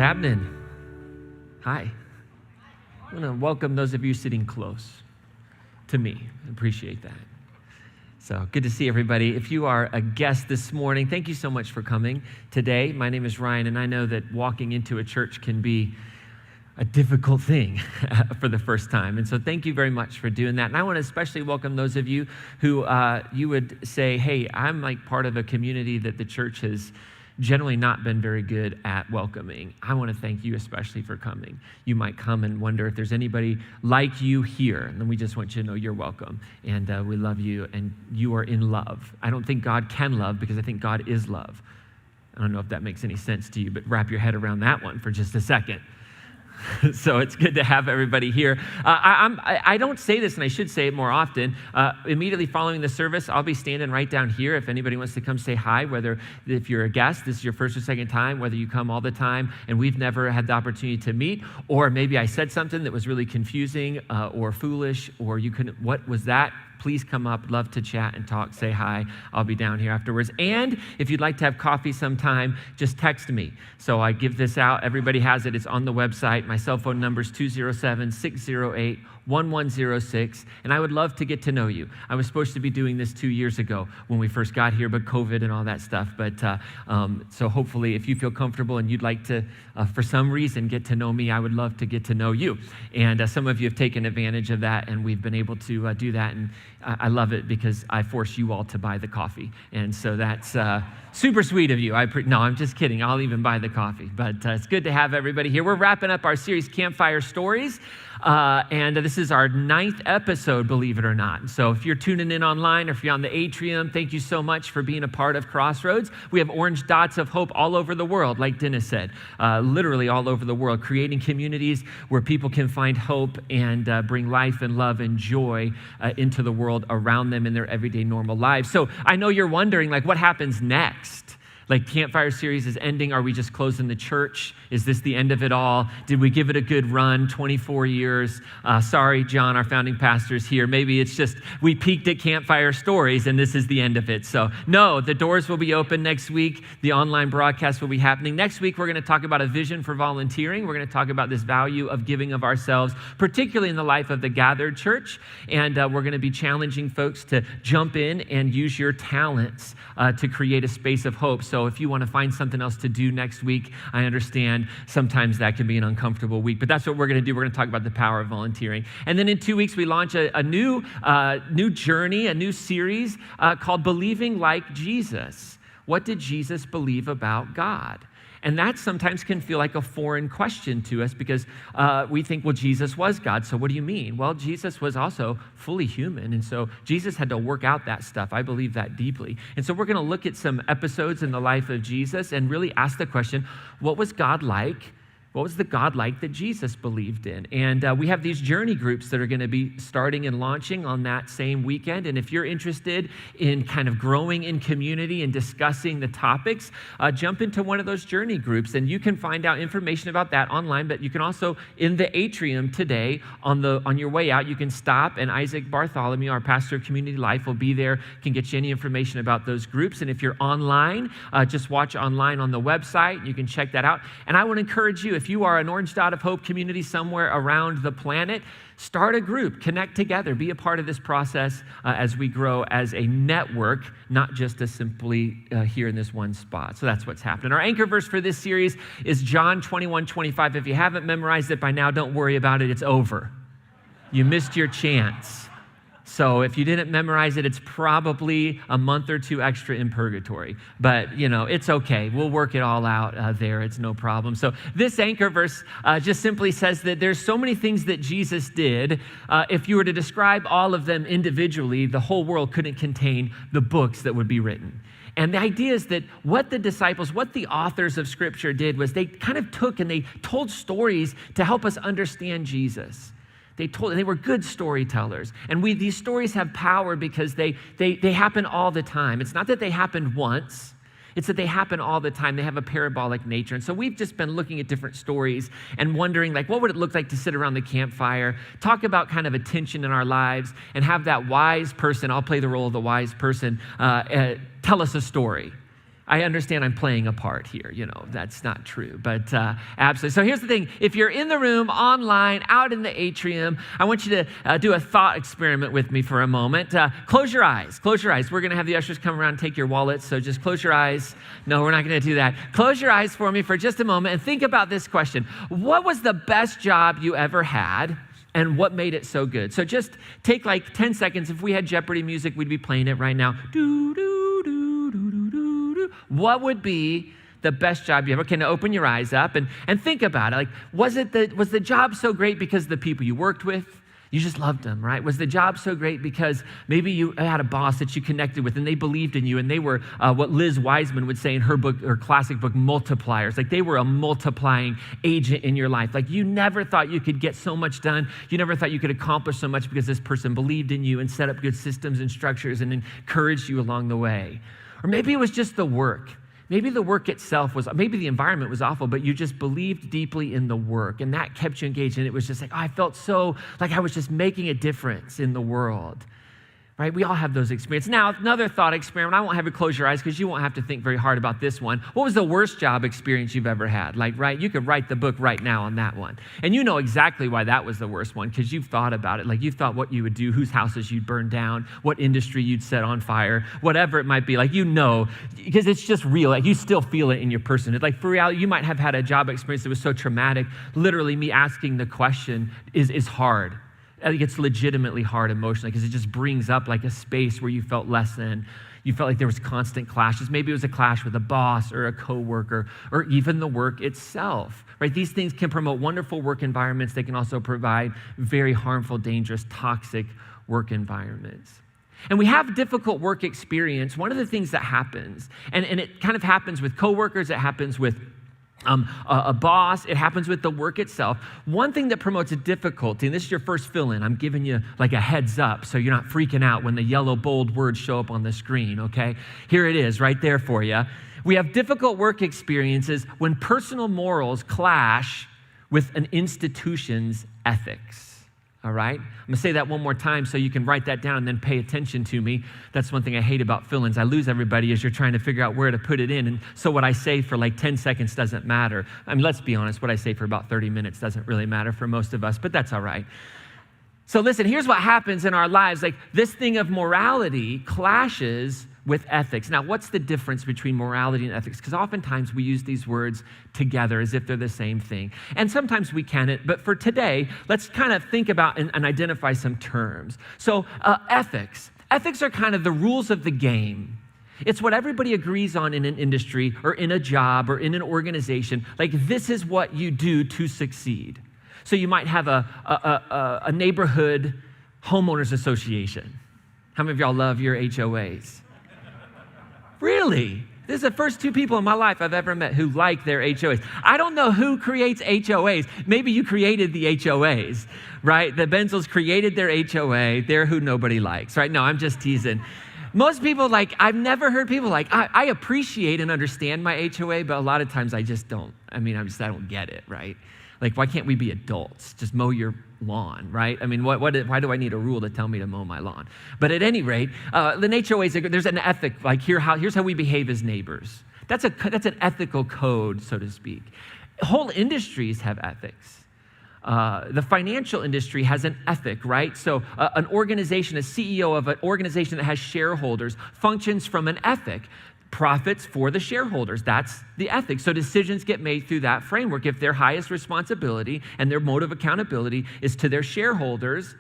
happening? Hi. I want to welcome those of you sitting close to me. I appreciate that. So good to see everybody. If you are a guest this morning, thank you so much for coming today. My name is Ryan, and I know that walking into a church can be a difficult thing for the first time. And so thank you very much for doing that. And I want to especially welcome those of you who you would say, hey, I'm like part of a community that the church has generally not been very good at welcoming. I want to thank you especially for coming. You might come and wonder if there's anybody like you here, and then we just want you to know you're welcome, and we love you, and you are in love. I don't think God can love because I think God is love. I don't know if that makes any sense to you, but wrap your head around that one for just a second. So it's good to have everybody here. I don't say this, and I should say it more often. Immediately following the service, I'll be standing right down here. If anybody wants to come say hi, whether if you're a guest, this is your first or second time, whether you come all the time and we've never had the opportunity to meet, or maybe I said something that was really confusing or foolish, or you couldn't, what was that? Please come up, love to chat and talk, say hi. I'll be down here afterwards. And if you'd like to have coffee sometime, just text me. So I give this out. Everybody has it. It's on the website. My cell phone number is 207-608-1106. And I would love to get to know you. I was supposed to be doing this 2 years ago when we first got here, but COVID and all that stuff. But so hopefully if you feel comfortable and you'd like to, for some reason, get to know me, I would love to get to know you. And some of you have taken advantage of that, and we've been able to do that. And I love it because I force you all to buy the coffee. And so that's super sweet of you. No, I'm just kidding. I'll even buy the coffee. But it's good to have everybody here. We're wrapping up our series, Campfire Stories. And this is our 9th episode, believe it or not. So if you're tuning in online or if you're on the atrium, thank you so much for being a part of Crossroads. We have orange dots of hope all over the world, like Dennis said, literally all over the world, creating communities where people can find hope and bring life and love and joy into the world around them in their everyday normal lives. So I know you're wondering, like, what happens next? Like, Campfire series is ending. Are we just closing the church? Is this the end of it all? Did we give it a good run, 24 years? Sorry, John, our founding pastor is here. Maybe it's just we peaked at Campfire Stories and this is the end of it. So no, the doors will be open next week. The online broadcast will be happening. Next week, we're going to talk about a vision for volunteering. We're going to talk about this value of giving of ourselves, particularly in the life of the gathered church. And we're going to be challenging folks to jump in and use your talents to create a space of hope. So if you want to find something else to do next week, I understand sometimes that can be an uncomfortable week, but that's what we're going to do. We're going to talk about the power of volunteering. And then in 2 weeks, we launch a new journey, a new series called Believing Like Jesus. What did Jesus believe about God? And that sometimes can feel like a foreign question to us because we think, well, Jesus was God, so what do you mean? Well, Jesus was also fully human, and so Jesus had to work out that stuff. I believe that deeply. And so we're going to look at some episodes in the life of Jesus and really ask the question, what was God like? What was the God like that Jesus believed in? And we have these journey groups that are going to be starting and launching on that same weekend. And if you're interested in kind of growing in community and discussing the topics, jump into one of those journey groups. And you can find out information about that online, but you can also, in the atrium today, on your way out, you can stop, and Isaac Bartholomew, our pastor of community life, will be there, can get you any information about those groups. And if you're online, just watch online on the website. You can check that out. And I would encourage you, if you are an Orange Dot of Hope community somewhere around the planet, start a group, connect together, be a part of this process as we grow as a network, not just as simply here in this one spot. So that's what's happening. Our anchor verse for this series is John 21:25. If you haven't memorized it by now, don't worry about it. It's over. You missed your chance. So if you didn't memorize it, it's probably a month or two extra in purgatory. But, it's okay. We'll work it all out there. It's no problem. So this anchor verse just simply says that there's so many things that Jesus did. If you were to describe all of them individually, the whole world couldn't contain the books that would be written. And the idea is that what the disciples, what the authors of Scripture did was they kind of took and they told stories to help us understand Jesus. They were good storytellers. And these stories have power because they happen all the time. It's not that they happened once. It's that they happen all the time. They have a parabolic nature. And so we've just been looking at different stories and wondering, like, what would it look like to sit around the campfire, talk about kind of a tension in our lives, and have that wise person, I'll play the role of the wise person, tell us a story. I understand I'm playing a part here. That's not true, but absolutely. So here's the thing. If you're in the room, online, out in the atrium, I want you to do a thought experiment with me for a moment. Close your eyes. Close your eyes. We're going to have the ushers come around and take your wallets, so just close your eyes. No, we're not going to do that. Close your eyes for me for just a moment and think about this question. What was the best job you ever had? And what made it so good? So just take like 10 seconds. If we had Jeopardy music, we'd be playing it right now. Do, do, do, do, do, do, do. What would be the best job you ever? Okay, now open your eyes up and think about it. Like, was the job so great because of the people you worked with? You just loved them, right? Was the job so great because maybe you had a boss that you connected with and they believed in you and they were what Liz Wiseman would say in her book, her classic book, Multipliers. Like they were a multiplying agent in your life. Like you never thought you could get so much done. You never thought you could accomplish so much because this person believed in you and set up good systems and structures and encouraged you along the way. Or maybe it was just the work. Maybe the work itself maybe the environment was awful, but you just believed deeply in the work and that kept you engaged. And it was just like, I felt so like I was just making a difference in the world. Right? We all have those experiences. Now, another thought experiment. I won't have you close your eyes because you won't have to think very hard about this one. What was the worst job experience you've ever had? Like, right? You could write the book right now on that one. And you know exactly why that was the worst one because you've thought about it. Like you've thought what you would do, whose houses you'd burn down, what industry you'd set on fire, whatever it might be. Like, because it's just real. Like you still feel it in your person. Like for reality, you might have had a job experience that was so traumatic. Literally me asking the question is hard. I think it's legitimately hard emotionally because it just brings up like a space where you felt less than. You felt like there was constant clashes. Maybe it was a clash with a boss or a coworker or even the work itself, right? These things can promote wonderful work environments. They can also provide very harmful, dangerous, toxic work environments. And we have difficult work experience. One of the things that happens, and it kind of happens with coworkers, it happens with a boss, it happens with the work itself. One thing that promotes a difficulty, and this is your first fill-in, I'm giving you like a heads up so you're not freaking out when the yellow bold words show up on the screen, okay? Here it is right there for you. We have difficult work experiences when personal morals clash with an institution's ethics. All right? I'm going to say that one more time so you can write that down and then pay attention to me. That's one thing I hate about fill-ins. I lose everybody as you're trying to figure out where to put it in. And so what I say for like 10 seconds doesn't matter. I mean, let's be honest, what I say for about 30 minutes doesn't really matter for most of us, but that's all right. So listen, here's what happens in our lives. Like this thing of morality clashes with ethics. Now, what's the difference between morality and ethics? Because oftentimes we use these words together as if they're the same thing. And sometimes we can't, but for today, let's kind of think about and identify some terms. So ethics. Ethics are kind of the rules of the game. It's what everybody agrees on in an industry or in a job or in an organization. Like this is what you do to succeed. So you might have a neighborhood homeowners association. How many of y'all love your HOAs? Really? This is the first two people in my life I've ever met who like their HOAs. I don't know who creates HOAs. Maybe you created the HOAs, right? The Benzels created their HOA. They're who nobody likes, right? No, I'm just teasing. Most people I've never heard people I appreciate and understand my HOA, but a lot of times I just don't. I don't get it, right? Like, why can't we be adults? Just mow your lawn, right? I mean, why do I need a rule to tell me to mow my lawn? But at any rate, the HOAs, there's an ethic, like here's how we behave as neighbors. That's an ethical code, so to speak. Whole industries have ethics. The financial industry has an ethic, right? So an organization, a CEO of an organization that has shareholders functions from an ethic. Profits for the shareholders. That's the ethics. So decisions get made through that framework. If their highest responsibility and their mode of accountability is to their shareholders,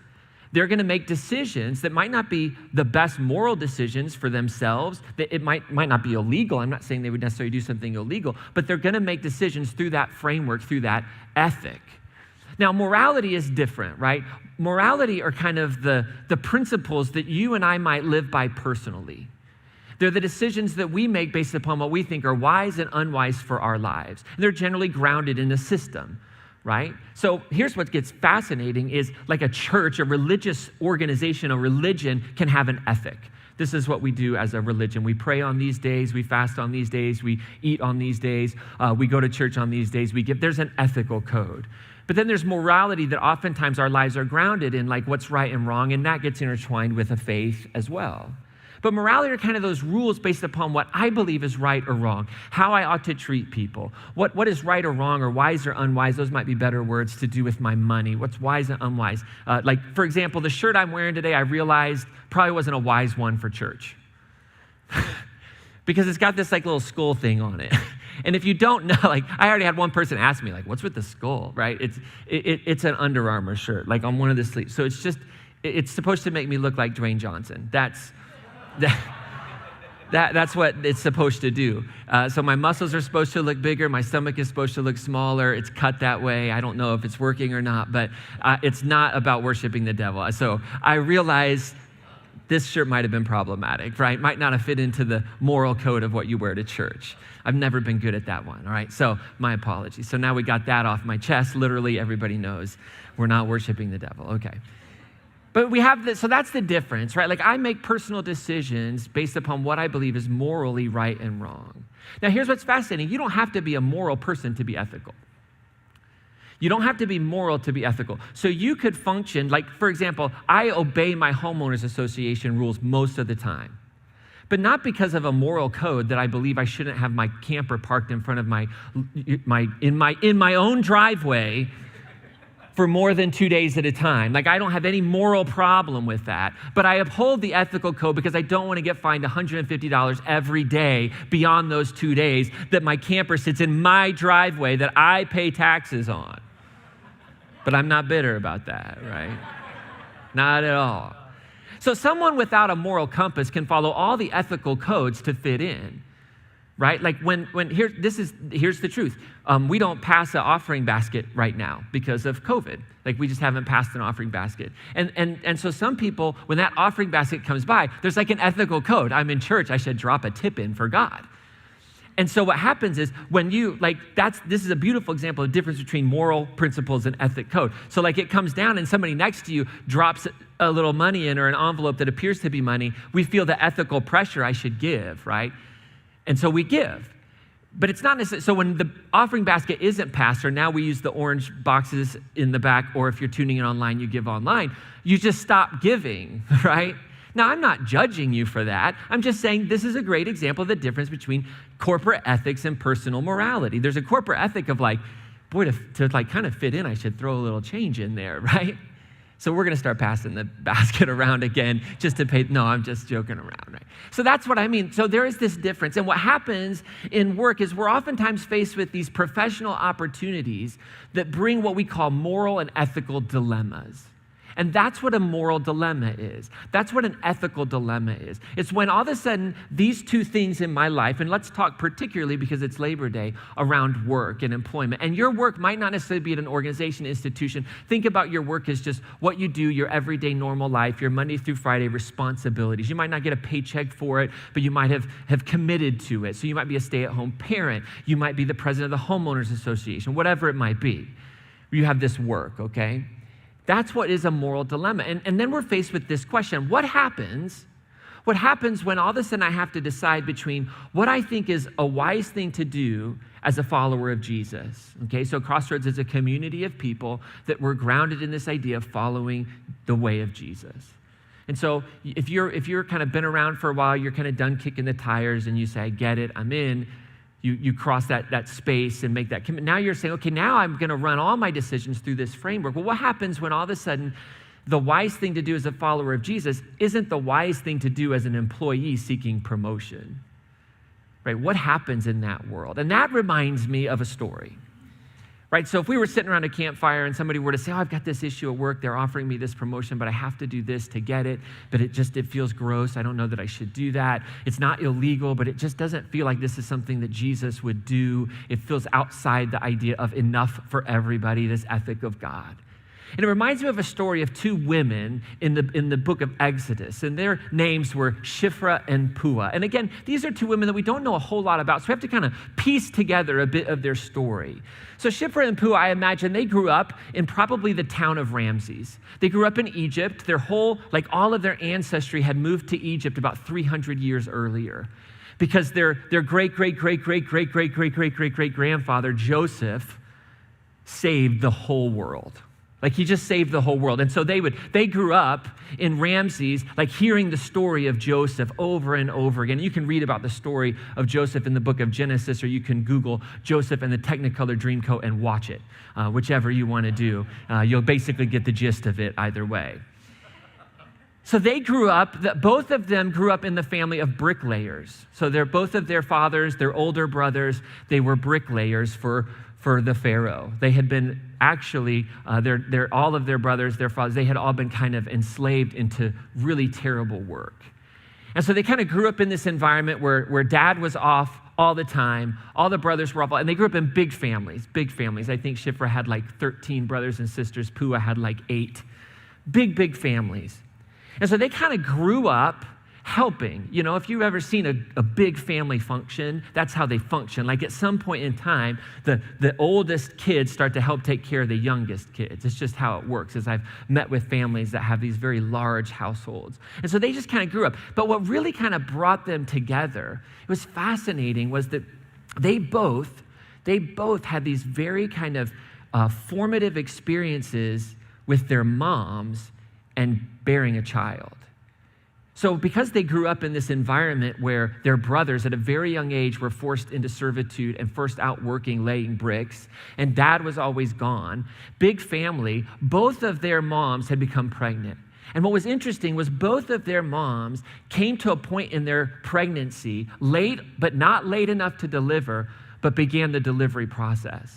they're going to make decisions that might not be the best moral decisions for themselves. That it might not be illegal. I'm not saying they would necessarily do something illegal, but they're going to make decisions through that framework, through that ethic. Now, morality is different, right? Morality are kind of the principles that you and I might live by personally. They're the decisions that we make based upon what we think are wise and unwise for our lives. And they're generally grounded in a system, right? So here's what gets fascinating is like a church, a religious organization, a religion can have an ethic. This is what we do as a religion. We pray on these days, we fast on these days, we eat on these days, we go to church on these days, there's an ethical code. But then there's morality that oftentimes our lives are grounded in, like what's right and wrong, and that gets intertwined with a faith as well. But morality are kind of those rules based upon what I believe is right or wrong, how I ought to treat people, what is right or wrong, or wise or unwise. Those might be better words to do with my money, what's wise and unwise. Like, for example, the shirt I'm wearing today, I realized probably wasn't a wise one for church because it's got this like little skull thing on it. And if you don't know, like, I already had one person ask me, like, what's with the skull, right? It's an Under Armour shirt, like on one of the sleeves. So it's supposed to make me look like Dwayne Johnson. That's what it's supposed to do. So my muscles are supposed to look bigger. My stomach is supposed to look smaller. It's cut that way. I don't know if it's working or not, but it's not about worshiping the devil. So I realized this shirt might have been problematic, right? Might not have fit into the moral code of what you wear to church. I've never been good at that one, all right? So my apologies. So now we got that off my chest. Literally, everybody knows we're not worshiping the devil. Okay. But we have this, so that's the difference, right? Like, I make personal decisions based upon what I believe is morally right and wrong. Now, here's what's fascinating. You don't have to be a moral person to be ethical. You don't have to be moral to be ethical. So you could function, like, for example, I obey my homeowners association rules most of the time. But not because of a moral code that I believe I shouldn't have my camper parked in front of in my own driveway for more than 2 days at a time. Like, I don't have any moral problem with that, but I uphold the ethical code because I don't want to get fined $150 every day beyond those 2 days that my camper sits in my driveway that I pay taxes on. But I'm not bitter about that, right? Not at all. So someone without a moral compass can follow all the ethical codes to fit in, right? Like here's the truth. We don't pass an offering basket right now because of COVID. Like, we just haven't passed an offering basket. And so some people, when that offering basket comes by, there's like an ethical code. I'm in church, I should drop a tip in for God. And so what happens is when you, like, this is a beautiful example of the difference between moral principles and ethic code. So like, it comes down and somebody next to you drops a little money in or an envelope that appears to be money, we feel the ethical pressure I should give, right? And so we give. But it's not necessarily, so when the offering basket isn't passed, or now we use the orange boxes in the back, or if you're tuning in online, you give online, you just stop giving, right? Now, I'm not judging you for that. I'm just saying this is a great example of the difference between corporate ethics and personal morality. There's a corporate ethic of like, boy, to like kind of fit in, I should throw a little change in there, right? So we're going to start passing the basket around again just to pay. No, I'm just joking around, right? So that's what I mean. So there is this difference. And what happens in work is we're oftentimes faced with these professional opportunities that bring what we call moral and ethical dilemmas. And that's what a moral dilemma is. That's what an ethical dilemma is. It's when all of a sudden these two things in my life, and let's talk particularly because it's Labor Day, around work and employment. And your work might not necessarily be at an organization, institution. Think about your work as just what you do, your everyday normal life, your Monday through Friday responsibilities. You might not get a paycheck for it, but you might have committed to it. So you might be a stay-at-home parent. You might be the president of the homeowners association, whatever it might be. You have this work, okay? That's what is a moral dilemma. And then we're faced with this question. What happens when all of a sudden I have to decide between what I think is a wise thing to do as a follower of Jesus? Okay, so Crossroads is a community of people that were grounded in this idea of following the way of Jesus. And so if you're kind of been around for a while, you're kind of done kicking the tires and you say, I get it, I'm in. You cross that space and make that commitment. Now you're saying, okay, now I'm going to run all my decisions through this framework. Well, what happens when all of a sudden the wise thing to do as a follower of Jesus isn't the wise thing to do as an employee seeking promotion? Right? What happens in that world? And that reminds me of a story. Right? So if we were sitting around a campfire and somebody were to say, oh, I've got this issue at work, they're offering me this promotion, but I have to do this to get it, but it feels gross. I don't know that I should do that. It's not illegal, but it just doesn't feel like this is something that Jesus would do. It feels outside the idea of enough for everybody, this ethic of God. And it reminds me of a story of two women in the book of Exodus, and their names were Shiphrah and Puah. And again, these are two women that we don't know a whole lot about, so we have to kind of piece together a bit of their story. So Shiphrah and Puah, I imagine they grew up in probably the town of Ramses. They grew up in Egypt. Their whole, like all of their ancestry had moved to Egypt about 300 years earlier because their great-great-great-great-great-great-great-great-great-great-grandfather, Joseph, saved the whole world. Like he just saved the whole world. And so they grew up in Ramses, like hearing the story of Joseph over and over again. You can read about the story of Joseph in the book of Genesis, or you can Google Joseph and the Technicolor Dreamcoat and watch it, whichever you want to do. You'll basically get the gist of it either way. So they grew up, both of them grew up in the family of bricklayers. So they're both of their fathers, their older brothers, they were bricklayers for the Pharaoh. They had been actually, all of their brothers, their fathers, they had all been kind of enslaved into really terrible work. And so they kind of grew up in this environment where dad was off all the time, all the brothers were off, and they grew up in big families. I think Shiphrah had like 13 brothers and sisters, Puah had like 8. Big families. And so they kind of grew up helping. You know, if you've ever seen a big family function, that's how they function. Like at some point in time, the oldest kids start to help take care of the youngest kids. It's just how it works, as I've met with families that have these very large households. And so they just kind of grew up. But what really kind of brought them together, it was fascinating, was that they both had these very kind of formative experiences with their moms and bearing a child. So because they grew up in this environment where their brothers at a very young age were forced into servitude and first out working, laying bricks, and dad was always gone, big family, both of their moms had become pregnant. And what was interesting was both of their moms came to a point in their pregnancy, late, but not late enough to deliver, but began the delivery process.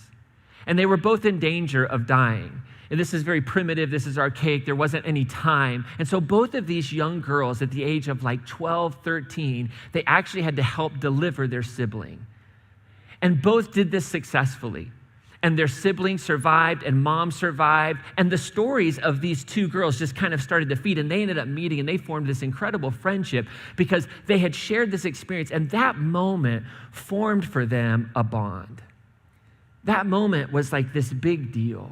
And they were both in danger of dying. And this is very primitive, this is archaic, there wasn't any time. And so both of these young girls at the age of like 12, 13, they actually had to help deliver their sibling. And both did this successfully. And their sibling survived and mom survived. And the stories of these two girls just kind of started to feed, and they ended up meeting and they formed this incredible friendship because they had shared this experience, and that moment formed for them a bond. That moment was like this big deal.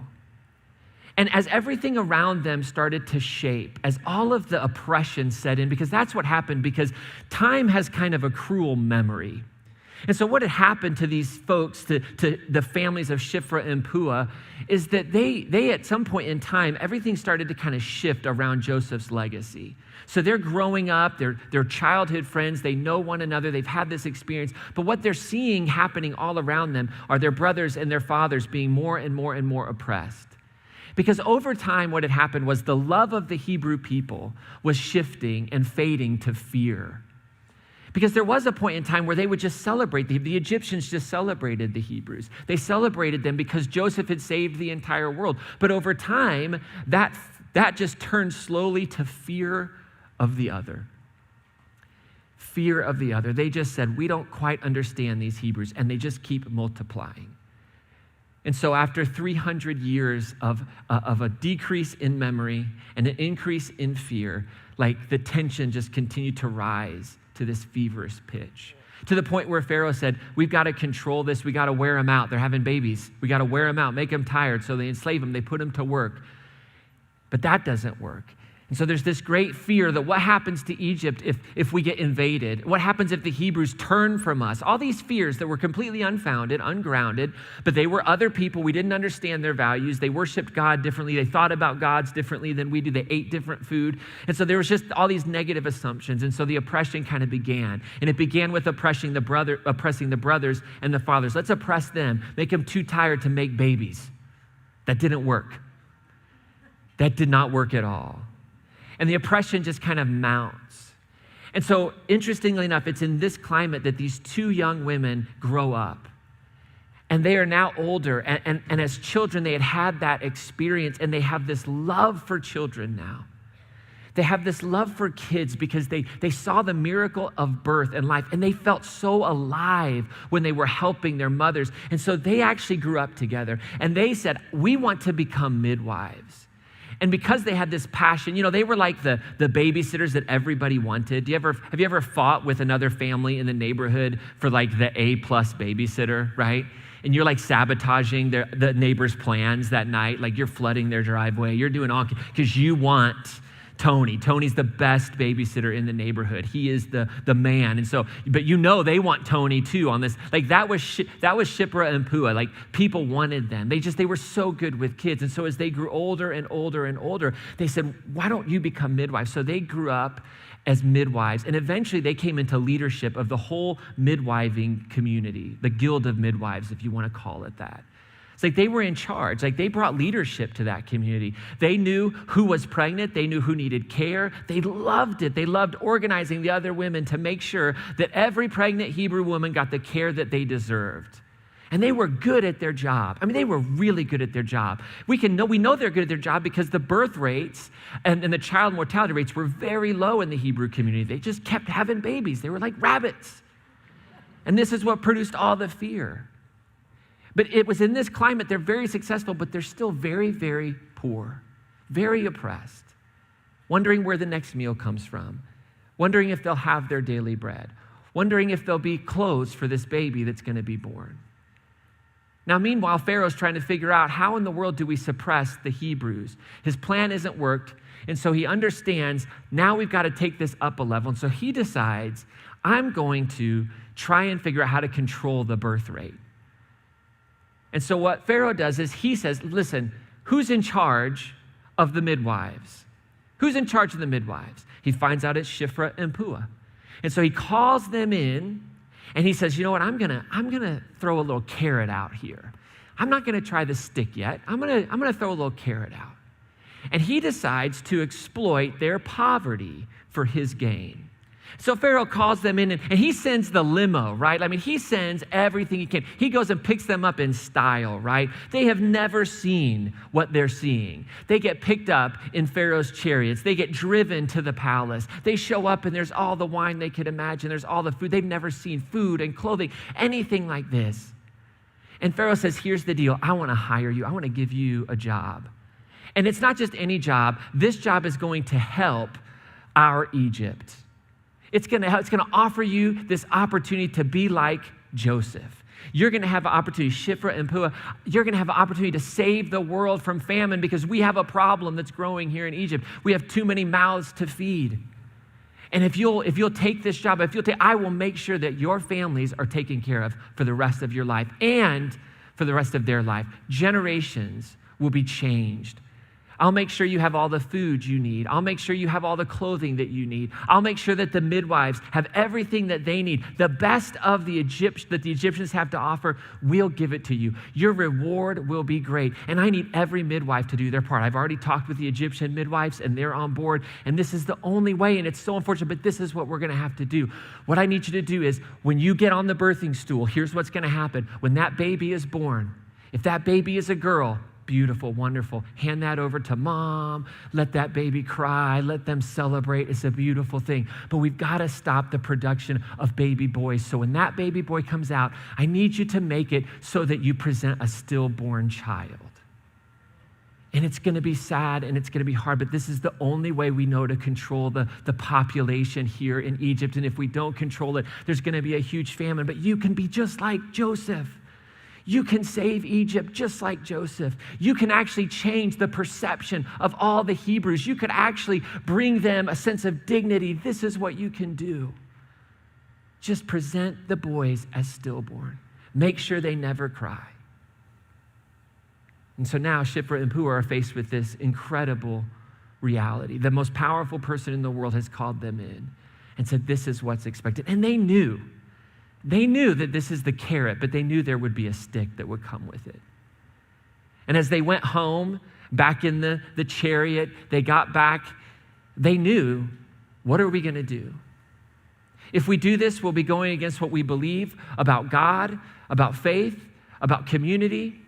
And as everything around them started to shape, as all of the oppression set in, because that's what happened, because time has kind of a cruel memory. And so what had happened to these folks, to the families of Shiphrah and Puah, is that they at some point in time, everything started to kind of shift around Joseph's legacy. So they're growing up, they're childhood friends, they know one another, they've had this experience, but what they're seeing happening all around them are their brothers and their fathers being more and more and more oppressed. Because over time, what had happened was the love of the Hebrew people was shifting and fading to fear. Because there was a point in time where they would just celebrate. The Egyptians just celebrated the Hebrews. They celebrated them because Joseph had saved the entire world. But over time, that just turned slowly to fear of the other. Fear of the other. They just said, we don't quite understand these Hebrews, and they just keep multiplying. And so after 300 years of a decrease in memory and an increase in fear, like the tension just continued to rise to this feverish pitch, to the point where Pharaoh said, we've got to control this. We got to wear them out. They're having babies. We got to wear them out, make them tired. So they enslave them. They put them to work. But that doesn't work. And so there's this great fear that what happens to Egypt if we get invaded? What happens if the Hebrews turn from us? All these fears that were completely unfounded, ungrounded, but they were other people. We didn't understand their values. They worshiped God differently. They thought about gods differently than we do. They ate different food. And so there was just all these negative assumptions. And so the oppression kind of began. And it began with oppressing the brothers and the fathers. Let's oppress them, make them too tired to make babies. That didn't work. That did not work at all. And the oppression just kind of mounts. And so, interestingly enough, it's in this climate that these two young women grow up. And they are now older. And as children, they had that experience, and they have this love for children now. They have this love for kids because they saw the miracle of birth and life, and they felt so alive when they were helping their mothers. And so they actually grew up together. And they said, we want to become midwives. And because they had this passion, you know, they were like the babysitters that everybody wanted. Have you ever fought with another family in the neighborhood for like the A+ babysitter, right? And you're like sabotaging the neighbor's plans that night. Like you're flooding their driveway. You're doing all because you want Tony. Tony's the best babysitter in the neighborhood. He is the man. And so, but they want Tony too on this. Like that was Shiphrah and Puah. Like people wanted them. They were so good with kids. And so as they grew older and older and older, they said, why don't you become midwives? So they grew up as midwives. And eventually they came into leadership of the whole midwiving community, the Guild of Midwives, if you want to call it that. It's like they were in charge. Like they brought leadership to that community. They knew who was pregnant. They knew who needed care. They loved it. They loved organizing the other women to make sure that every pregnant Hebrew woman got the care that they deserved. And they were good at their job. I mean, they were really good at their job. We know they're good at their job because the birth rates and the child mortality rates were very low in the Hebrew community. They just kept having babies. They were like rabbits. And this is what produced all the fear. But it was in this climate, they're very successful, but they're still very, very poor, very oppressed, wondering where the next meal comes from, wondering if they'll have their daily bread, wondering if there'll be clothes for this baby that's going to be born. Now, meanwhile, Pharaoh's trying to figure out how in the world do we suppress the Hebrews? His plan isn't worked, and so he understands now we've got to take this up a level. And so he decides, I'm going to try and figure out how to control the birth rate. And so what Pharaoh does is he says, listen, who's in charge of the midwives? Who's in charge of the midwives? He finds out it's Shiphrah and Puah. And so he calls them in and he says, you know what, I'm gonna throw a little carrot out here. I'm not gonna try the stick yet. I'm gonna throw a little carrot out. And he decides to exploit their poverty for his gain. So Pharaoh calls them in and he sends the limo, right? I mean, he sends everything he can. He goes and picks them up in style, right? They have never seen what they're seeing. They get picked up in Pharaoh's chariots. They get driven to the palace. They show up and there's all the wine they could imagine. There's all the food. They've never seen food and clothing, anything like this. And Pharaoh says, here's the deal. I want to hire you. I want to give you a job. And it's not just any job. This job is going to help our Egypt. It's going to offer you this opportunity to be like Joseph. You're going to have an opportunity, Shiphrah and Puah, you're going to have an opportunity to save the world from famine because we have a problem that's growing here in Egypt. We have too many mouths to feed. And if you'll take this job, I will make sure that your families are taken care of for the rest of your life and for the rest of their life. Generations will be changed. I'll make sure you have all the food you need. I'll make sure you have all the clothing that you need. I'll make sure that the midwives have everything that they need. The best of the Egyptians have to offer, we'll give it to you. Your reward will be great. And I need every midwife to do their part. I've already talked with the Egyptian midwives and they're on board. And this is the only way, and it's so unfortunate, but this is what we're gonna have to do. What I need you to do is when you get on the birthing stool, here's what's gonna happen. When that baby is born, if that baby is a girl, beautiful, wonderful. Hand that over to mom. Let that baby cry. Let them celebrate. It's a beautiful thing. But we've got to stop the production of baby boys. So when that baby boy comes out, I need you to make it so that you present a stillborn child. And it's going to be sad and it's going to be hard, but this is the only way we know to control the population here in Egypt. And if we don't control it, there's going to be a huge famine. But you can be just like Joseph. You can save Egypt just like Joseph. You can actually change the perception of all the Hebrews. You could actually bring them a sense of dignity. This is what you can do. Just present the boys as stillborn. Make sure they never cry. And so now Shiphrah and Puah are faced with this incredible reality. The most powerful person in the world has called them in and said, this is what's expected. And they knew that this is the carrot, but they knew there would be a stick that would come with it. And as they went home, back in the chariot, they got back, they knew, what are we going to do? If we do this, we'll be going against what we believe about God, about faith, about community,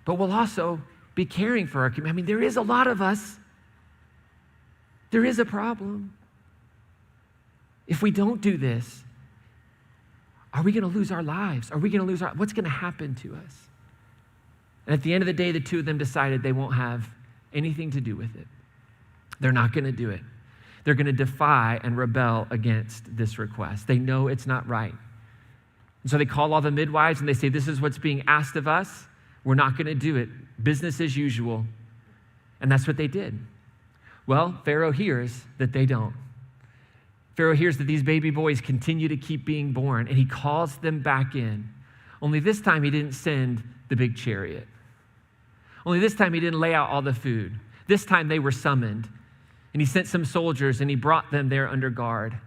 but we'll also be caring for our community. I mean, there is a lot of us. There is a problem. If we don't do this, are we going to lose our lives? Are we going to lose what's going to happen to us? And at the end of the day, the two of them decided they won't have anything to do with it. They're not going to do it. They're going to defy and rebel against this request. They know it's not right. And so they call all the midwives and they say, this is what's being asked of us. We're not going to do it. Business as usual. And that's what they did. Well, Pharaoh hears that they don't. Pharaoh hears that these baby boys continue to keep being born, and he calls them back in. Only this time he didn't send the big chariot. Only this time he didn't lay out all the food. This time they were summoned, and he sent some soldiers, and he brought them there under guard.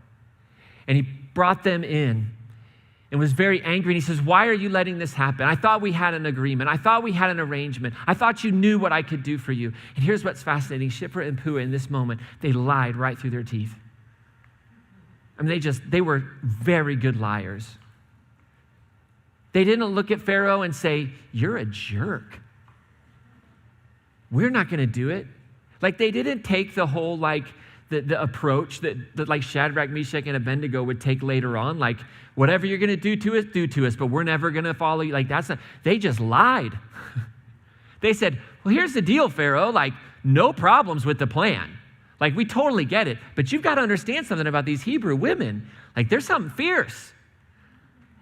And he brought them in and was very angry, and he says, why are you letting this happen? I thought we had an agreement. I thought we had an arrangement. I thought you knew what I could do for you. And here's what's fascinating. Shiphrah and Puah in this moment, they lied right through their teeth. I mean, they were very good liars. They didn't look at Pharaoh and say, you're a jerk. We're not going to do it. Like, they didn't take the whole, the approach that like Shadrach, Meshach, and Abednego would take later on. Like, whatever you're going to do to us, but we're never going to follow you. Like, that's not, they just lied. They said, well, here's the deal, Pharaoh. Like, no problems with the plan. Like, we totally get it, but you've got to understand something about these Hebrew women. Like, there's something fierce.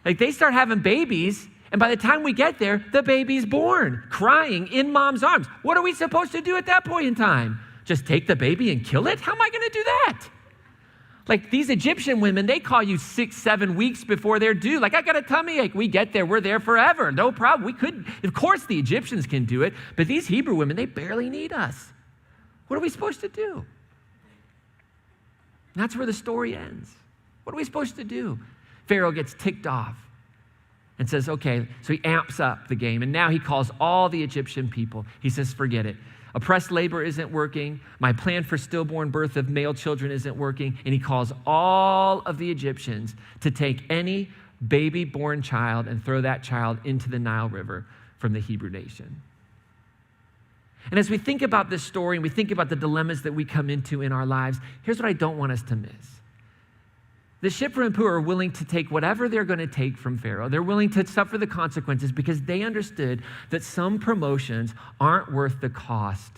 Like, they start having babies, and by the time we get there, the baby's born, crying in mom's arms. What are we supposed to do at that point in time? Just take the baby and kill it? How am I going to do that? Like, these Egyptian women, they call you 6-7 weeks before they're due. Like, I got a tummy ache. We get there, we're there forever. No problem. We could, of course the Egyptians can do it, but these Hebrew women, they barely need us. What are we supposed to do? And that's where the story ends. What are we supposed to do? Pharaoh gets ticked off and says, okay, so he amps up the game. And now he calls all the Egyptian people. He says, forget it. Oppressed labor isn't working. My plan for stillborn birth of male children isn't working. And he calls all of the Egyptians to take any baby-born child and throw that child into the Nile River from the Hebrew nation. And as we think about this story and we think about the dilemmas that we come into in our lives, here's what I don't want us to miss. The Shiphrah and Puah are willing to take whatever they're going to take from Pharaoh. They're willing to suffer the consequences because they understood that some promotions aren't worth the cost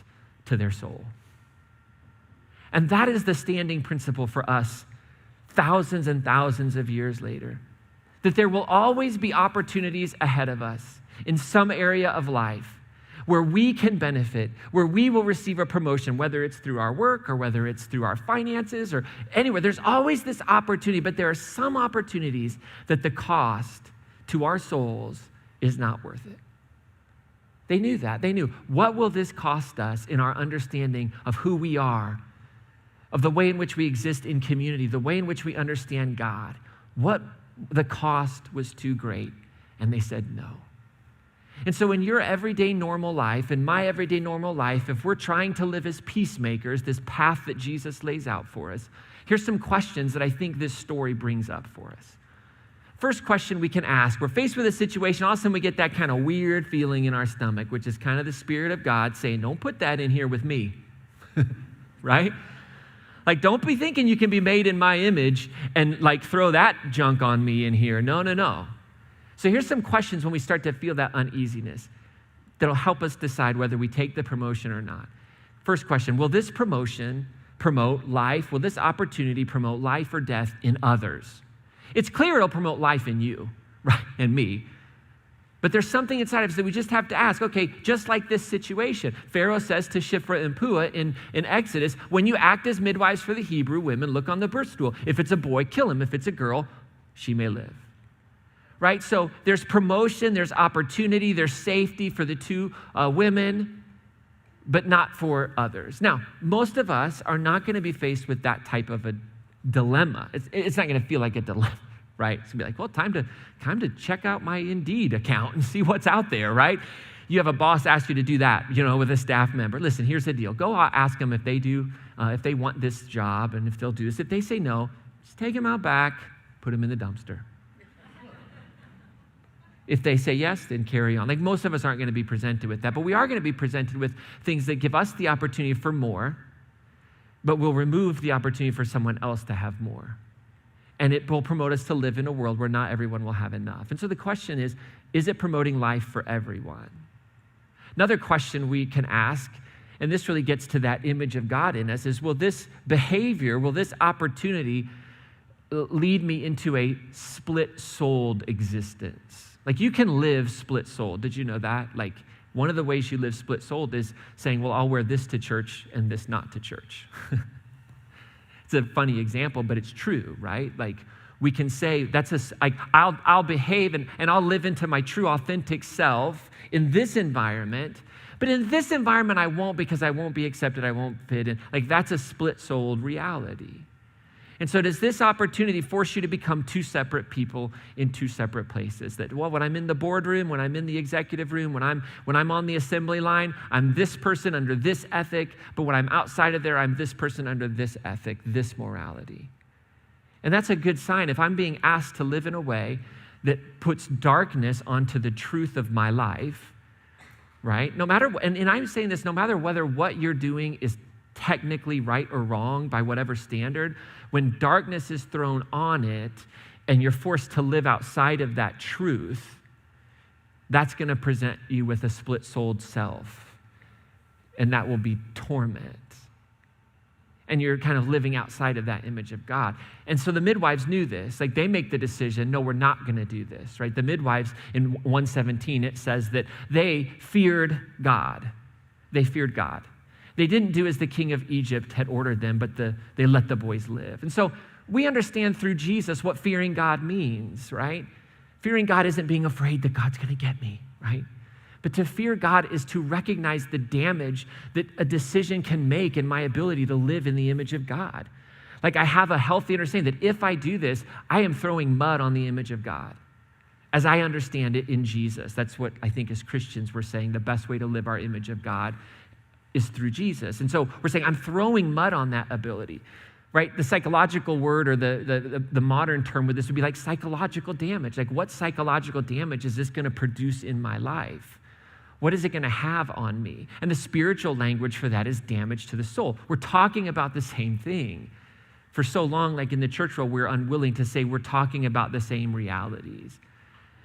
to their soul. And that is the standing principle for us thousands and thousands of years later, that there will always be opportunities ahead of us in some area of life where we can benefit, where we will receive a promotion, whether it's through our work or whether it's through our finances or anywhere. There's always this opportunity, but there are some opportunities that the cost to our souls is not worth it. They knew that. They knew, what will this cost us in our understanding of who we are, of the way in which we exist in community, the way in which we understand God? What the cost was too great, and they said no. And so in your everyday normal life, in my everyday normal life, if we're trying to live as peacemakers, this path that Jesus lays out for us, here's some questions that I think this story brings up for us. First question we can ask, we're faced with a situation, all of a sudden we get that kind of weird feeling in our stomach, which is kind of the Spirit of God saying, don't put that in here with me, right? Like, don't be thinking you can be made in my image and like throw that junk on me in here. No, no, no. So here's some questions when we start to feel that uneasiness that'll help us decide whether we take the promotion or not. First question, will this promotion promote life? Will this opportunity promote life or death in others? It's clear it'll promote life in you, right, and me. But there's something inside of us that we just have to ask, okay, just like this situation. Pharaoh says to Shiphrah and Puah in Exodus, when you act as midwives for the Hebrew women, look on the birth stool. If it's a boy, kill him. If it's a girl, she may live. Right? So there's promotion, there's opportunity, there's safety for the two women, but not for others. Now, most of us are not going to be faced with that type of a dilemma. It's not going to feel like a dilemma, right? It's going to be like, well, time to check out my Indeed account and see what's out there, right? You have a boss ask you to do that, with a staff member. Listen, here's the deal. Go ask them if they want this job and if they'll do this. If they say no, just take them out back, put them in the dumpster. If they say yes, then carry on. Like, most of us aren't going to be presented with that, but we are going to be presented with things that give us the opportunity for more, but will remove the opportunity for someone else to have more. And it will promote us to live in a world where not everyone will have enough. And so the question is it promoting life for everyone? Another question we can ask, and this really gets to that image of God in us, is will this behavior, will this opportunity lead me into a split-souled existence? Like, you can live split-souled. Did you know that? Like, One of the ways you live split-souled is saying, well, I'll wear this to church and this not to church. It's a funny example, but it's true, right? Like, we can say, I'll behave and I'll live into my true, authentic self in this environment, but in this environment, I won't, because I won't be accepted, I won't fit in. Like, that's a split-souled reality. And so does this opportunity force you to become two separate people in two separate places? That, well, when I'm in the boardroom, when I'm in the executive room, when I'm on the assembly line, I'm this person under this ethic, but when I'm outside of there, I'm this person under this ethic, this morality. And that's a good sign. If I'm being asked to live in a way that puts darkness onto the truth of my life, right? No matter, and I'm saying this, no matter whether what you're doing is technically right or wrong by whatever standard, when darkness is thrown on it and you're forced to live outside of that truth, that's going to present you with a split-souled self, and that will be torment. And you're kind of living outside of that image of God. And so the midwives knew this. Like, they make the decision, no, we're not going to do this, right? The midwives in 1:17, it says that they feared God. They feared God. They didn't do as the king of Egypt had ordered them, but they let the boys live. And so we understand through Jesus what fearing God means, right? Fearing God isn't being afraid that God's going to get me, right? But to fear God is to recognize the damage that a decision can make in my ability to live in the image of God. Like, I have a healthy understanding that if I do this, I am throwing mud on the image of God, as I understand it in Jesus. That's what I think as Christians we're saying the best way to live our image of God is through Jesus. And so we're saying I'm throwing mud on that ability, right? The psychological word, or the modern term with this would be like psychological damage. Like, what psychological damage is this going to produce in my life? What is it going to have on me? And the spiritual language for that is damage to the soul. We're talking about the same thing. For so long, like in the church world, we're unwilling to say we're talking about the same realities.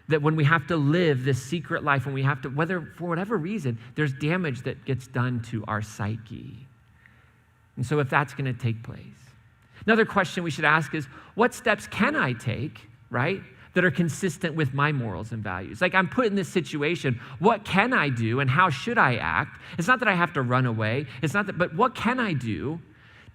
That when we have to live this secret life, when we have to, whether for whatever reason, there's damage that gets done to our psyche. And so if that's going to take place. Another question we should ask is, what steps can I take, right, that are consistent with my morals and values? Like, I'm put in this situation, what can I do and how should I act? It's not that I have to run away. It's not that, but what can I do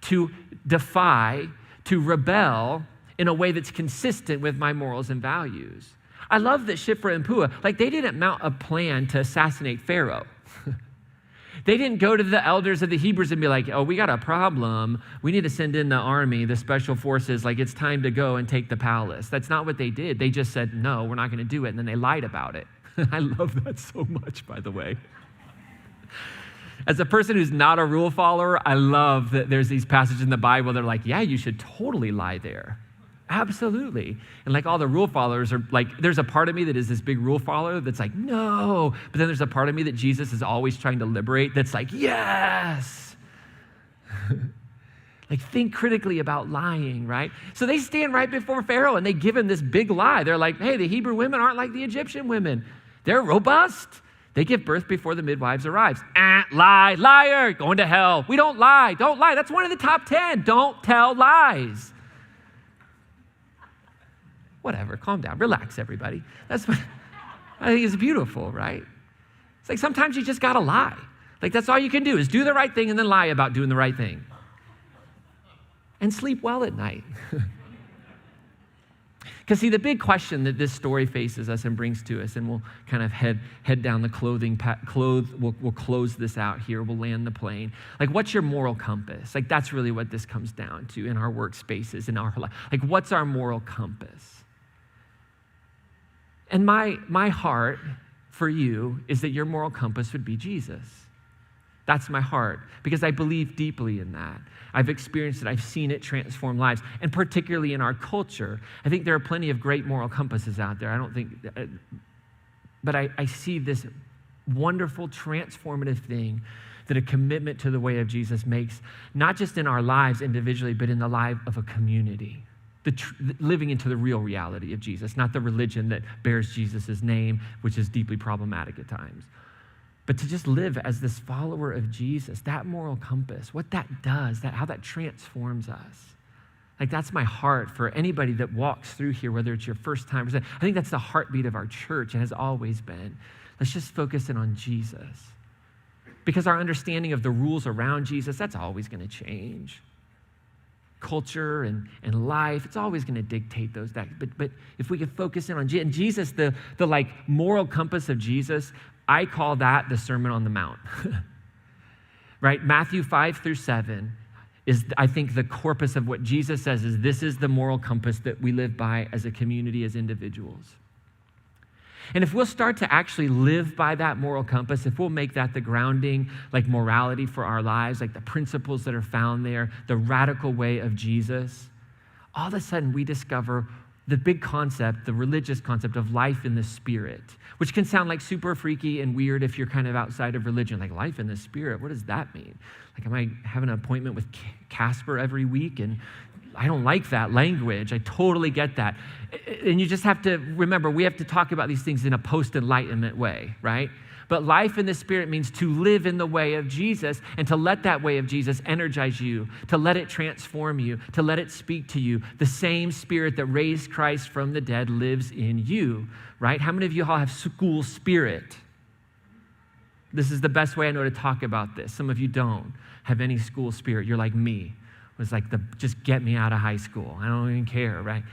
to defy, to rebel in a way that's consistent with my morals and values? I love that Shiphrah and Puah, like, they didn't mount a plan to assassinate Pharaoh. They didn't go to the elders of the Hebrews and be like, oh, we got a problem. We need to send in the army, the special forces. Like, it's time to go and take the palace. That's not what they did. They just said, no, we're not going to do it. And then they lied about it. I love that so much, by the way. As a person who's not a rule follower, I love that there's these passages in the Bible that are like, yeah, you should totally lie there. Absolutely. And like, all the rule followers are like, there's a part of me that is this big rule follower that's like, no. But then there's a part of me that Jesus is always trying to liberate that's like, yes. Like, think critically about lying, right? So they stand right before Pharaoh and they give him this big lie. They're like, hey, the Hebrew women aren't like the Egyptian women. They're robust. They give birth before the midwives arrives. Lie, liar, going to hell. We don't lie. Don't lie. That's one of the top 10. Don't tell lies. Whatever, calm down, relax, everybody. That's what I think is beautiful, right? It's like sometimes you just gotta lie. Like, that's all you can do is do the right thing and then lie about doing the right thing. And sleep well at night. Because see, the big question that this story faces us and brings to us, and we'll kind of head down the we'll close this out here, we'll land the plane. Like, what's your moral compass? Like, that's really what this comes down to in our workspaces, in our life. Like, what's our moral compass? And my heart for you is that your moral compass would be Jesus. That's my heart, because I believe deeply in that. I've experienced it. I've seen it transform lives, and particularly in our culture. I think there are plenty of great moral compasses out there. But I see this wonderful transformative thing that a commitment to the way of Jesus makes, not just in our lives individually, but in the life of a community. Living into the real reality of Jesus, not the religion that bears Jesus' name, which is deeply problematic at times. But to just live as this follower of Jesus, that moral compass, what that does, how that transforms us. Like, that's my heart for anybody that walks through here, whether it's your first time or second. I think that's the heartbeat of our church and has always been. Let's just focus in on Jesus. Because our understanding of the rules around Jesus, that's always going to change. Culture and life, it's always going to dictate those. But if we could focus in on Jesus, the like moral compass of Jesus, I call that the Sermon on the Mount. Right? Matthew 5-7 is, I think, the corpus of what Jesus says is this is the moral compass that we live by as a community, as individuals. And if we'll start to actually live by that moral compass, if we'll make that the grounding, like morality for our lives, like the principles that are found there, the radical way of Jesus, all of a sudden we discover the big concept, the religious concept of life in the Spirit, which can sound like super freaky and weird if you're kind of outside of religion. Like, life in the Spirit, what does that mean? Like, am I having an appointment with Casper every week? And I don't like that language. I totally get that. And you just have to remember, we have to talk about these things in a post-enlightenment way, right? But life in the Spirit means to live in the way of Jesus and to let that way of Jesus energize you, to let it transform you, to let it speak to you. The same Spirit that raised Christ from the dead lives in you, right? How many of you all have school spirit? This is the best way I know to talk about this. Some of you don't have any school spirit. You're like me. It was like, just get me out of high school. I don't even care, right?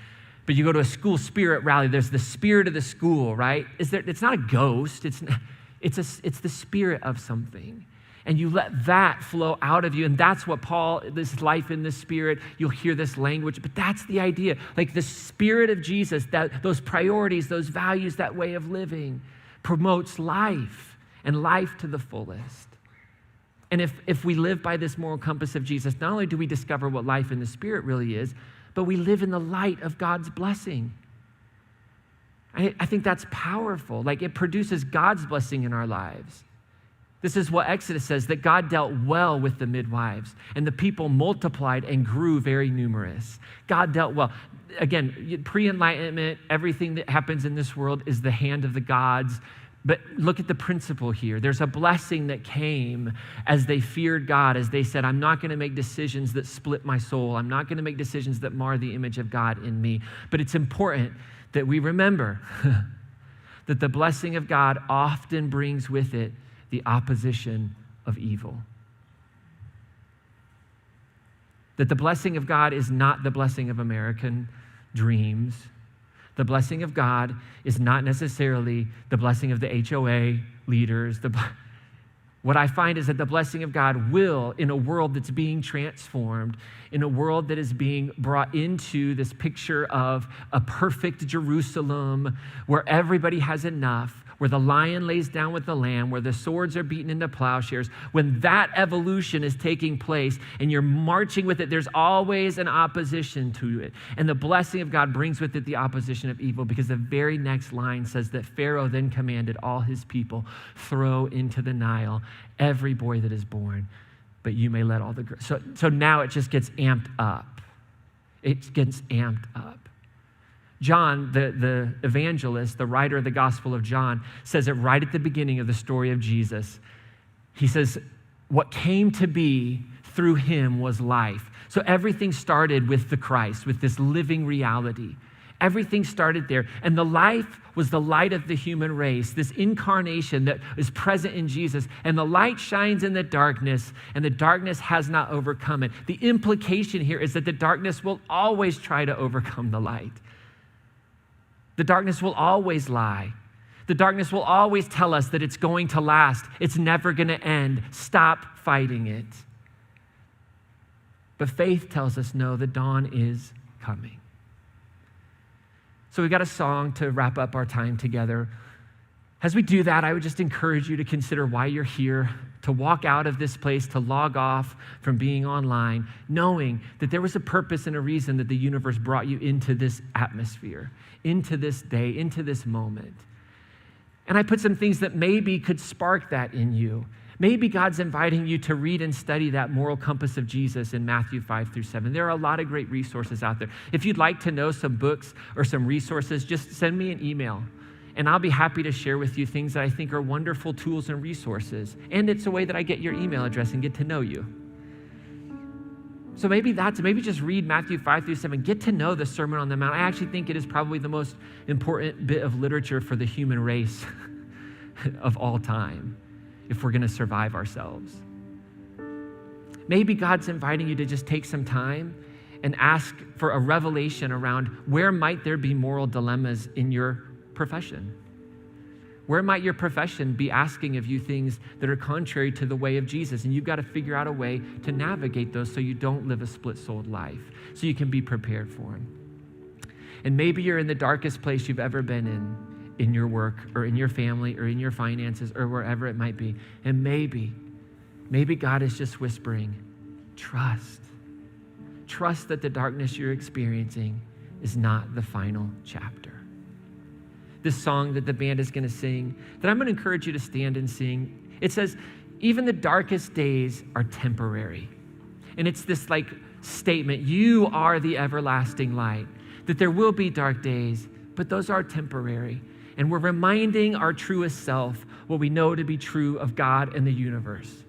But you go to a school spirit rally, there's the spirit of the school, right? It's not a ghost, it's the spirit of something. And you let that flow out of you, and that's what this life in the Spirit, you'll hear this language, but that's the idea. Like the Spirit of Jesus, those priorities, those values, that way of living promotes life and life to the fullest. And if we live by this moral compass of Jesus, not only do we discover what life in the Spirit really is, but we live in the light of God's blessing. I think that's powerful. Like, it produces God's blessing in our lives. This is what Exodus says, that God dealt well with the midwives, and the people multiplied and grew very numerous. God dealt well. Again, pre-enlightenment, everything that happens in this world is the hand of the gods. But look at the principle here. There's a blessing that came as they feared God, as they said, I'm not going to make decisions that split my soul. I'm not going to make decisions that mar the image of God in me. But it's important that we remember that the blessing of God often brings with it the opposition of evil. That the blessing of God is not the blessing of American dreams. The blessing of God is not necessarily the blessing of the HOA leaders. What I find is that the blessing of God will, in a world that's being transformed, in a world that is being brought into this picture of a perfect Jerusalem where everybody has enough, where the lion lays down with the lamb, where the swords are beaten into plowshares, when that evolution is taking place and you're marching with it, there's always an opposition to it. And the blessing of God brings with it the opposition of evil, because the very next line says that Pharaoh then commanded all his people, throw into the Nile every boy that is born, but you may let all the girls. So now it just gets amped up. It gets amped up. John, the evangelist, the writer of the Gospel of John, says it right at the beginning of the story of Jesus. He says, what came to be through him was life. So everything started with the Christ, with this living reality. Everything started there. And the life was the light of the human race, this incarnation that is present in Jesus. And the light shines in the darkness, and the darkness has not overcome it. The implication here is that the darkness will always try to overcome the light. The darkness will always lie. The darkness will always tell us that it's going to last. It's never going to end. Stop fighting it. But faith tells us, no, the dawn is coming. So we got a song to wrap up our time together. As we do that, I would just encourage you to consider why you're here, to walk out of this place, to log off from being online, knowing that there was a purpose and a reason that the universe brought you into this atmosphere, into this day, into this moment. And I put some things that maybe could spark that in you. Maybe God's inviting you to read and study that moral compass of Jesus in Matthew 5-7. There are a lot of great resources out there. If you'd like to know some books or some resources, just send me an email. And I'll be happy to share with you things that I think are wonderful tools and resources. And it's a way that I get your email address and get to know you. So maybe just read Matthew 5-7. Get to know the Sermon on the Mount. I actually think it is probably the most important bit of literature for the human race. of all time if we're going to survive ourselves. Maybe God's inviting you to just take some time and ask for a revelation around where might there be moral dilemmas in your profession? Where might your profession be asking of you things that are contrary to the way of Jesus? And you've got to figure out a way to navigate those so you don't live a split-souled life, so you can be prepared for them. And maybe you're in the darkest place you've ever been in your work or in your family or in your finances or wherever it might be. And maybe God is just whispering, trust. Trust that the darkness you're experiencing is not the final chapter. This song that the band is going to sing, that I'm going to encourage you to stand and sing, it says, even the darkest days are temporary. And it's this like statement, you are the everlasting light, that there will be dark days, but those are temporary. And we're reminding our truest self what we know to be true of God and the universe,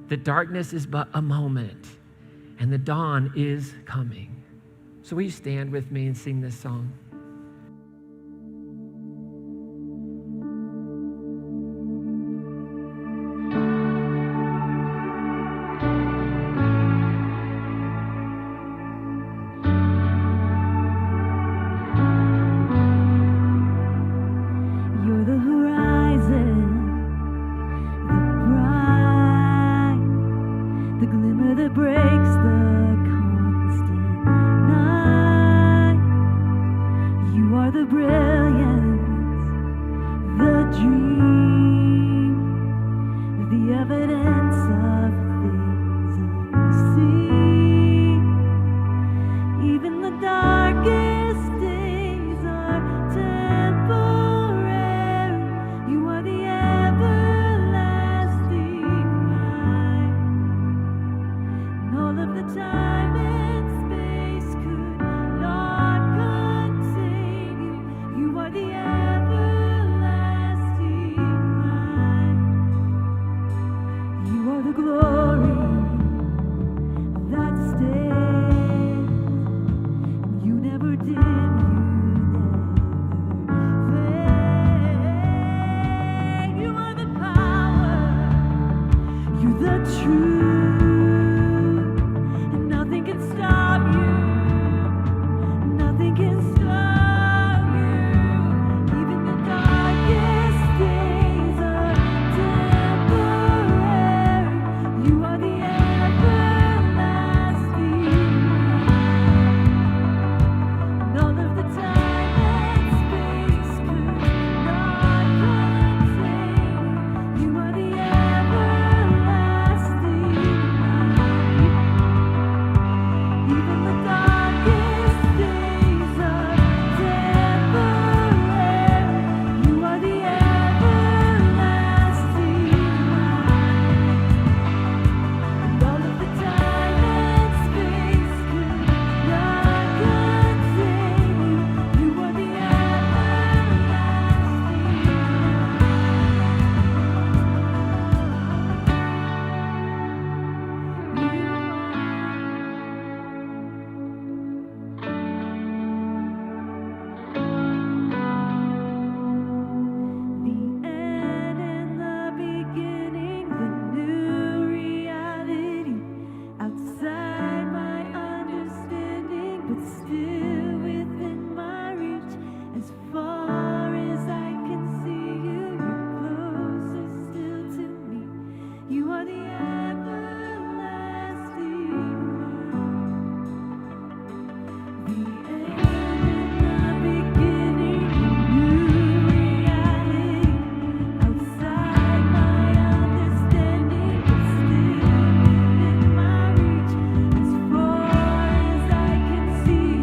that darkness is but a moment and the dawn is coming. So will you stand with me and sing this song?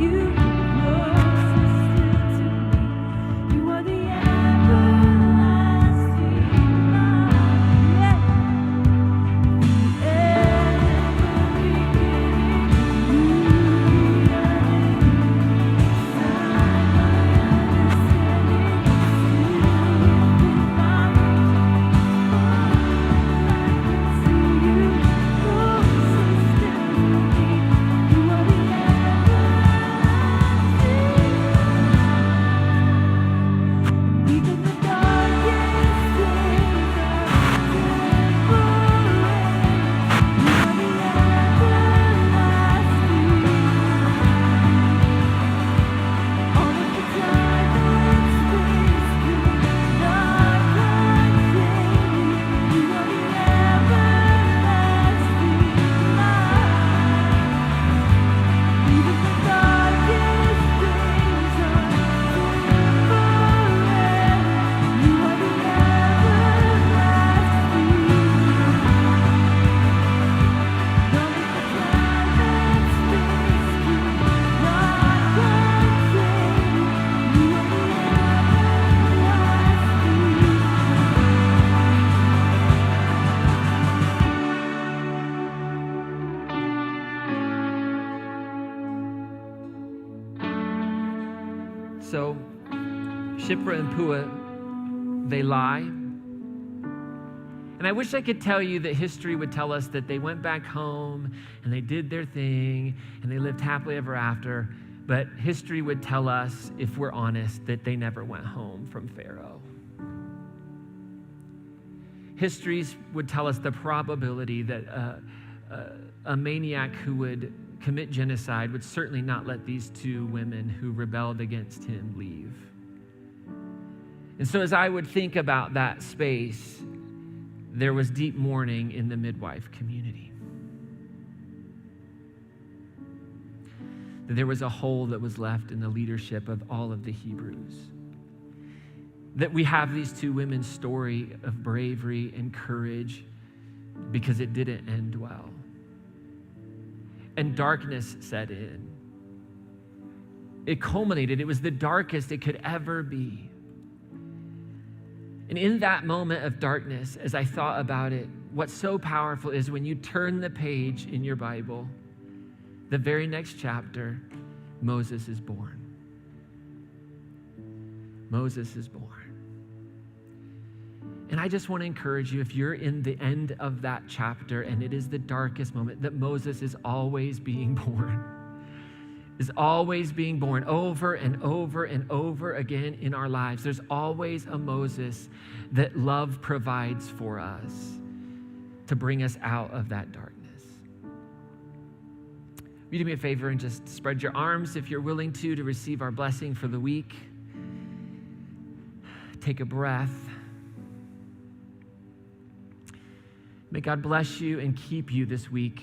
You So Shiphrah and Puah, they lie. And I wish I could tell you that history would tell us that they went back home and they did their thing and they lived happily ever after. But history would tell us, if we're honest, that they never went home from Pharaoh. Histories would tell us the probability that a maniac who would commit genocide would certainly not let these two women who rebelled against him leave. And so as I would think about that space, there was deep mourning in the midwife community. That there was a hole that was left in the leadership of all of the Hebrews. That we have these two women's story of bravery and courage because it didn't end well. And darkness set in. It culminated. It was the darkest it could ever be. And in that moment of darkness, as I thought about it, what's so powerful is when you turn the page in your Bible, the very next chapter, Moses is born. Moses is born. And I just want to encourage you, if you're in the end of that chapter and it is the darkest moment, that Moses is always being born. Is always being born over and over and over again in our lives. There's always a Moses that love provides for us to bring us out of that darkness. Will you do me a favor and just spread your arms if you're willing to receive our blessing for the week? Take a breath. May God bless you and keep you this week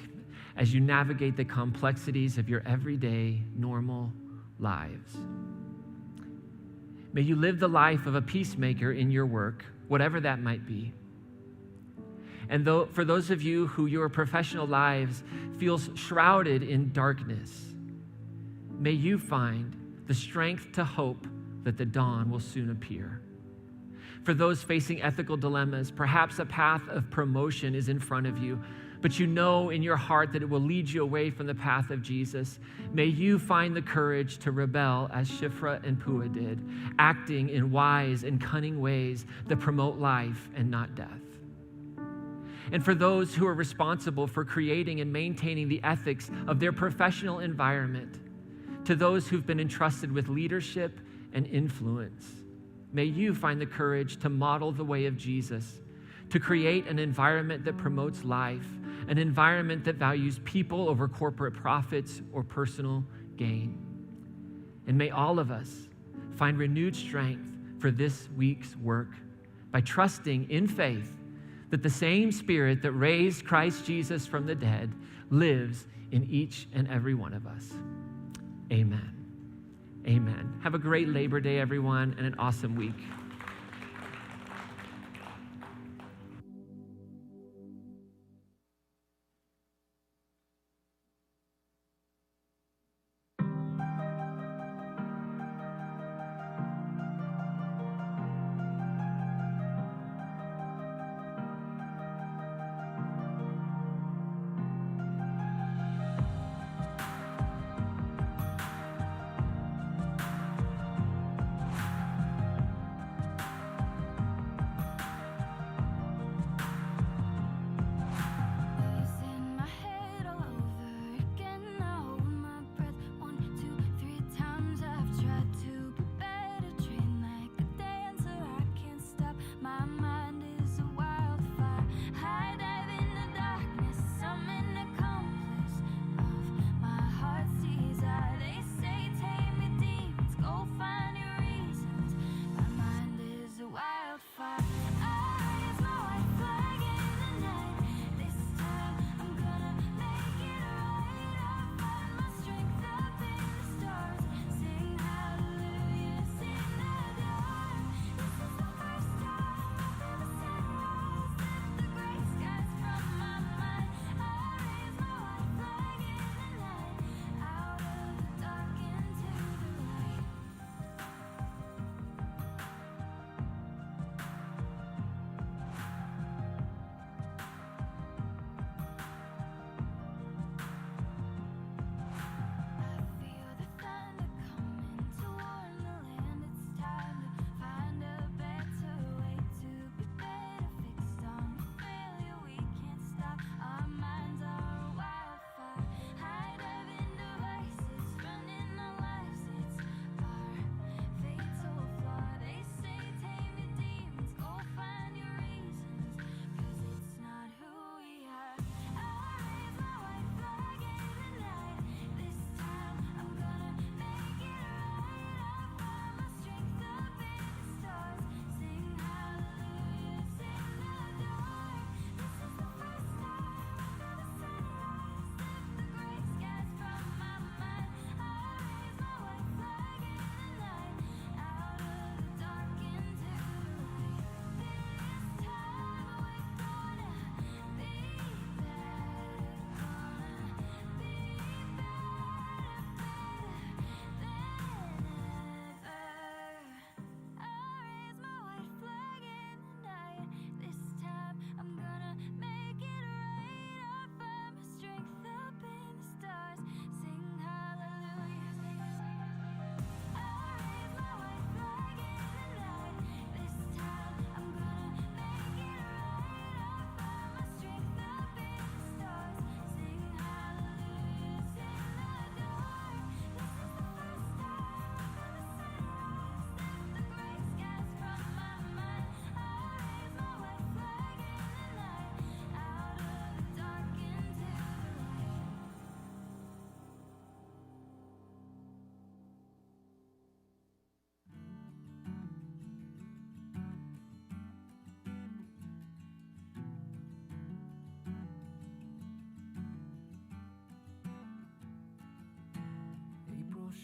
as you navigate the complexities of your everyday, normal lives. May you live the life of a peacemaker in your work, whatever that might be. And for those of you who your professional lives feels shrouded in darkness, may you find the strength to hope that the dawn will soon appear. For those facing ethical dilemmas, perhaps a path of promotion is in front of you, but you know in your heart that it will lead you away from the path of Jesus. May you find the courage to rebel as Shiphrah and Puah did, acting in wise and cunning ways that promote life and not death. And for those who are responsible for creating and maintaining the ethics of their professional environment, to those who've been entrusted with leadership and influence, may you find the courage to model the way of Jesus, to create an environment that promotes life, an environment that values people over corporate profits or personal gain. And may all of us find renewed strength for this week's work by trusting in faith that the same Spirit that raised Christ Jesus from the dead lives in each and every one of us. Amen. Amen. Have a great Labor Day, everyone, and an awesome week.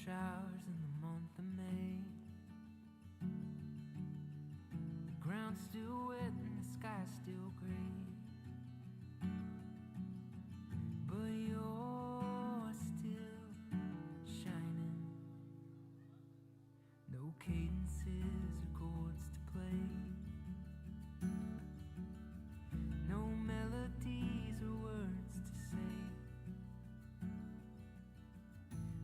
showers in the month of May. The ground's still wet and the sky's still gray, but you're still shining. No cadences or chords to play, no melodies or words to say,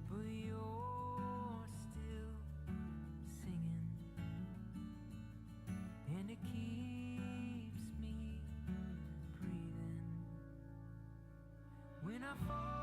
but you're still singing, and it keeps me breathing. When I fall